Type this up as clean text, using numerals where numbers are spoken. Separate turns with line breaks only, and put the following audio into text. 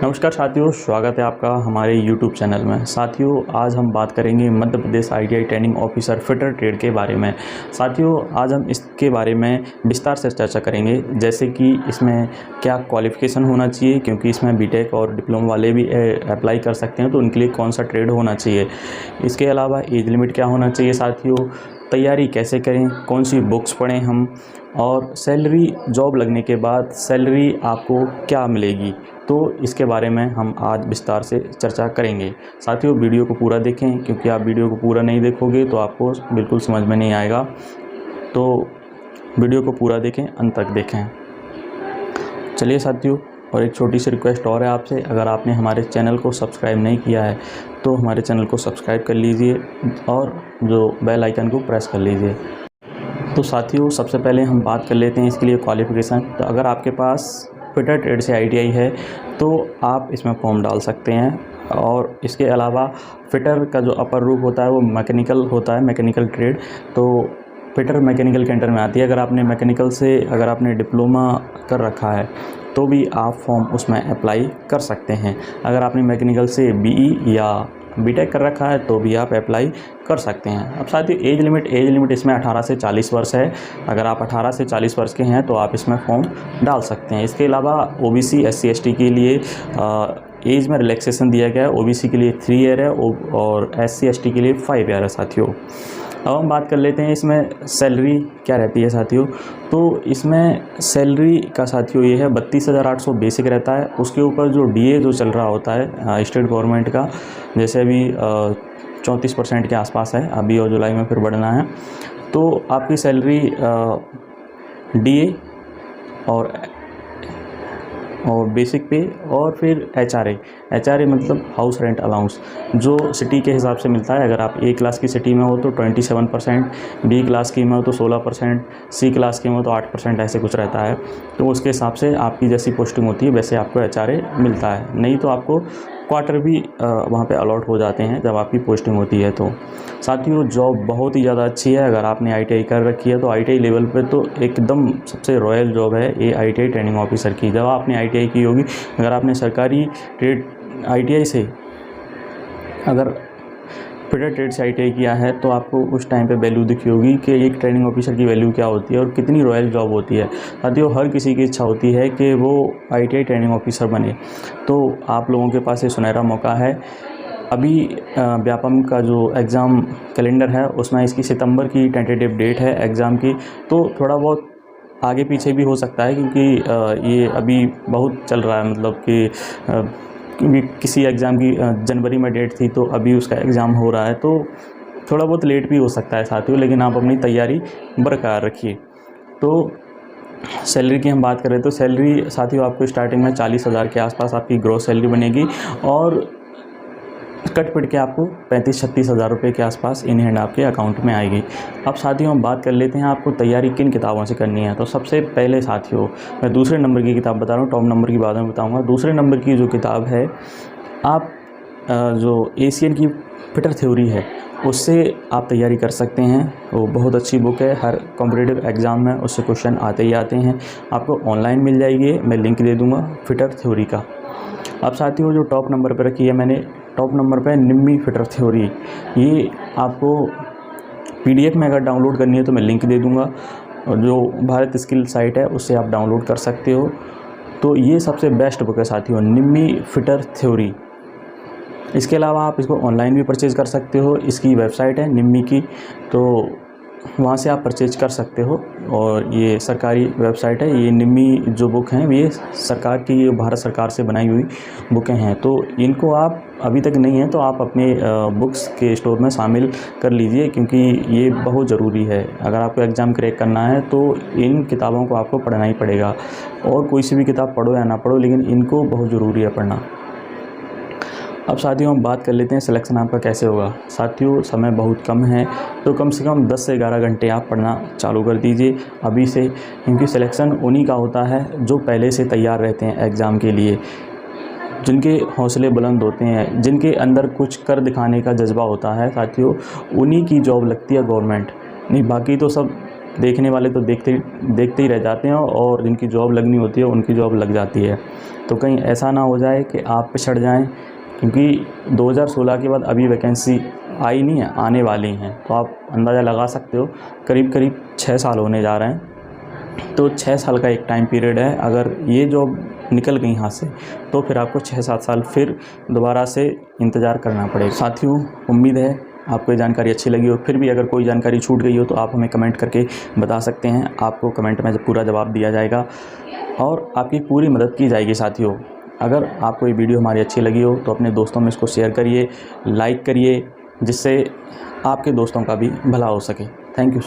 नमस्कार साथियों, स्वागत है आपका हमारे YouTube चैनल में। साथियों, आज हम बात करेंगे Madhya Pradesh ITI training officer fitter trade के बारे में। साथियों, आज हम इसके बारे में विस्तार से चर्चा करेंगे, जैसे कि इसमें क्या क्वालिफ़िकेशन होना चाहिए, क्योंकि इसमें बीटेक और डिप्लोमा वाले भी अप्लाई कर सकते हैं, तो उनके लिए कौन सा ट्रेड होना चाहिए। इसके अलावा एज लिमिट क्या होना चाहिए साथियों, तैयारी कैसे करें, कौन सी बुक्स पढ़ें हम, और सैलरी जॉब लगने के बाद सैलरी आपको क्या मिलेगी, तो इसके बारे में हम आज विस्तार से चर्चा करेंगे। साथियों, वीडियो को पूरा देखें, क्योंकि आप वीडियो को पूरा नहीं देखोगे तो आपको बिल्कुल समझ में नहीं आएगा। तो वीडियो को पूरा देखें, अंत तक देखें। चलिए साथियों, और एक छोटी सी रिक्वेस्ट और है आपसे, अगर आपने हमारे चैनल को सब्सक्राइब नहीं किया है तो हमारे चैनल को सब्सक्राइब कर लीजिए और जो बेल आइकन को प्रेस कर लीजिए। तो साथियों, सबसे पहले हम बात कर लेते हैं इसके लिए क्वालिफ़िकेशन। तो अगर आपके पास फिटर ट्रेड से ITI है तो आप इसमें फॉर्म डाल सकते हैं। और इसके अलावा फिटर का जो अपर रूप होता है वो मैकेनिकल होता है, मैकेनिकल ट्रेड। तो फिटर मैकेनिकल के अंडर में आती है। अगर आपने मैकेनिकल से अगर आपने डिप्लोमा कर रखा है तो भी आप फॉर्म उसमें अप्लाई कर सकते हैं। अगर आपने मैकेनिकल से BE या बीटेक कर रखा है तो भी आप अप्लाई कर सकते हैं। अब साथियों, एज लिमिट इसमें 18 से 40 वर्ष है। अगर आप 18 से 40 वर्ष के हैं तो आप इसमें फॉर्म डाल सकते हैं। इसके अलावा OBC SC ST के लिए एज में रिलैक्सेशन दिया गया है। OBC के लिए 3 ईयर है और SC ST के लिए 5 ईयर है साथियों। अब हम बात कर लेते हैं इसमें सैलरी क्या रहती है साथियों। तो इसमें सैलरी का साथियों ये है 32,800 बेसिक रहता है। उसके ऊपर जो DA जो चल रहा होता है स्टेट गवर्नमेंट का, जैसे अभी 34% के आसपास है, अभी और जुलाई में फिर बढ़ना है। तो आपकी सैलरी DA और बेसिक पे और फिर HRA मतलब हाउस रेंट अलाउंस, जो सिटी के हिसाब से मिलता है। अगर आप A क्लास की सिटी में हो तो 27%, B क्लास की में हो तो 16%, C क्लास की में हो तो 8%, ऐसे कुछ रहता है। तो उसके हिसाब से आपकी जैसी पोस्टिंग होती है वैसे आपको HRA मिलता है। नहीं तो आपको क्वार्टर भी वहाँ पे अलॉट हो जाते हैं जब आपकी पोस्टिंग होती है। तो साथियों, जॉब बहुत ही ज़्यादा अच्छी है। अगर आपने ITI कर रखी है तो ITI लेवल पे तो एकदम सबसे रॉयल जॉब है ये ITI ट्रेनिंग ऑफिसर की। जब आपने ITI की होगी, अगर आपने सरकारी ट्रेड ITI से अगर फिटर ट्रेड से ITI किया है तो आपको उस टाइम पे वैल्यू दिखी होगी कि एक ट्रेनिंग ऑफिसर की वैल्यू क्या होती है और कितनी रॉयल जॉब होती है। साथियों, हर किसी की इच्छा होती है कि वो ITI ट्रेनिंग ऑफिसर बने। तो आप लोगों के पास ये सुनहरा मौका है। अभी व्यापम का जो एग्ज़ाम कैलेंडर है उसमें इसकी सितंबर की टेंटेटिव डेट है एग्ज़ाम की। तो थोड़ा बहुत आगे पीछे भी हो सकता है, क्योंकि ये अभी बहुत चल रहा है, मतलब कि क्योंकि किसी एग्ज़ाम की जनवरी में डेट थी तो अभी उसका एग्ज़ाम हो रहा है, तो थोड़ा बहुत लेट भी हो सकता है साथियों। लेकिन आप अपनी तैयारी बरकरार रखिए। तो सैलरी की हम बात करें तो सैलरी साथियों आपको स्टार्टिंग में 40,000 के आसपास आपकी ग्रॉस सैलरी बनेगी और कट पिट के आपको 35-36 हज़ार रुपये के आसपास इन हैंड आपके अकाउंट में आएगी। अब साथियों, हम बात कर लेते हैं आपको तैयारी किन किताबों से करनी है। तो सबसे पहले साथियों, मैं दूसरे नंबर की किताब बता रहा हूँ, टॉप नंबर की बाद में बताऊँगा। दूसरे नंबर की जो किताब है, आप जो एशियन की फिटर थ्योरी है उससे आप तैयारी कर सकते हैं। वो बहुत अच्छी बुक है, हर कॉम्पिटिटिव एग्ज़ाम में उससे क्वेश्चन आते ही आते हैं। आपको ऑनलाइन मिल जाएगी, मैं लिंक दे दूँगा फिटर थ्योरी का। अब साथियों, जो टॉप नंबर पर रखी है मैंने, टॉप नंबर पे निम्मी फिटर थ्योरी, ये आपको PDF में अगर डाउनलोड करनी है तो मैं लिंक दे दूंगा, और जो भारत स्किल साइट है उससे आप डाउनलोड कर सकते हो। तो ये सबसे बेस्ट बुक है साथियों, निम्मी फिटर थ्योरी। इसके अलावा आप इसको ऑनलाइन भी परचेज़ कर सकते हो। इसकी वेबसाइट है निम्मी की, तो वहाँ से आप परचेज कर सकते हो। और ये सरकारी वेबसाइट है। ये निम्मी जो बुक हैं ये सरकार की, भारत सरकार से बनाई हुई बुकें हैं। तो इनको आप अभी तक नहीं हैं तो आप अपने बुक्स के स्टोर में शामिल कर लीजिए, क्योंकि ये बहुत ज़रूरी है। अगर आपको एग्ज़ाम क्रैक करना है तो इन किताबों को आपको पढ़ना ही पड़ेगा। और कोई सी भी किताब पढ़ो या ना पढ़ो, लेकिन इनको बहुत ज़रूरी है पढ़ना। अब साथियों, हम बात कर लेते हैं सिलेक्शन आपका कैसे होगा। साथियों, समय बहुत कम है, तो कम से कम 10 से 11 घंटे आप पढ़ना चालू कर दीजिए अभी से, क्योंकि सिलेक्शन उन्हीं का होता है जो पहले से तैयार रहते हैं एग्ज़ाम के लिए, जिनके हौसले बुलंद होते हैं, जिनके अंदर कुछ कर दिखाने का जज्बा होता है। साथियों, उन्हीं की जॉब लगती है गवर्नमेंट, नहीं बाकी तो सब देखने वाले तो देखते ही रह जाते हैं और जिनकी जॉब लगनी होती है उनकी जॉब लग जाती है। तो कहीं ऐसा ना हो जाए कि आप पिछड़ जाएं, क्योंकि 2016 के बाद अभी वैकेंसी आई नहीं है, आने वाली हैं। तो आप अंदाज़ा लगा सकते हो करीब करीब 6 साल होने जा रहे हैं। तो 6 साल का एक टाइम पीरियड है। अगर ये जॉब निकल गई हाथ से तो फिर आपको 6-7 साल फिर दोबारा से इंतज़ार करना पड़ेगा। साथियों, उम्मीद है आपको ये जानकारी अच्छी लगी हो। फिर भी अगर कोई जानकारी छूट गई हो तो आप हमें कमेंट करके बता सकते हैं। आपको कमेंट में पूरा जवाब दिया जाएगा और आपकी पूरी मदद की जाएगी। साथियों, अगर आपको ये वीडियो हमारी अच्छी लगी हो तो अपने दोस्तों में इसको शेयर करिए, लाइक करिए, जिससे आपके दोस्तों का भी भला हो सके। Thank you so much.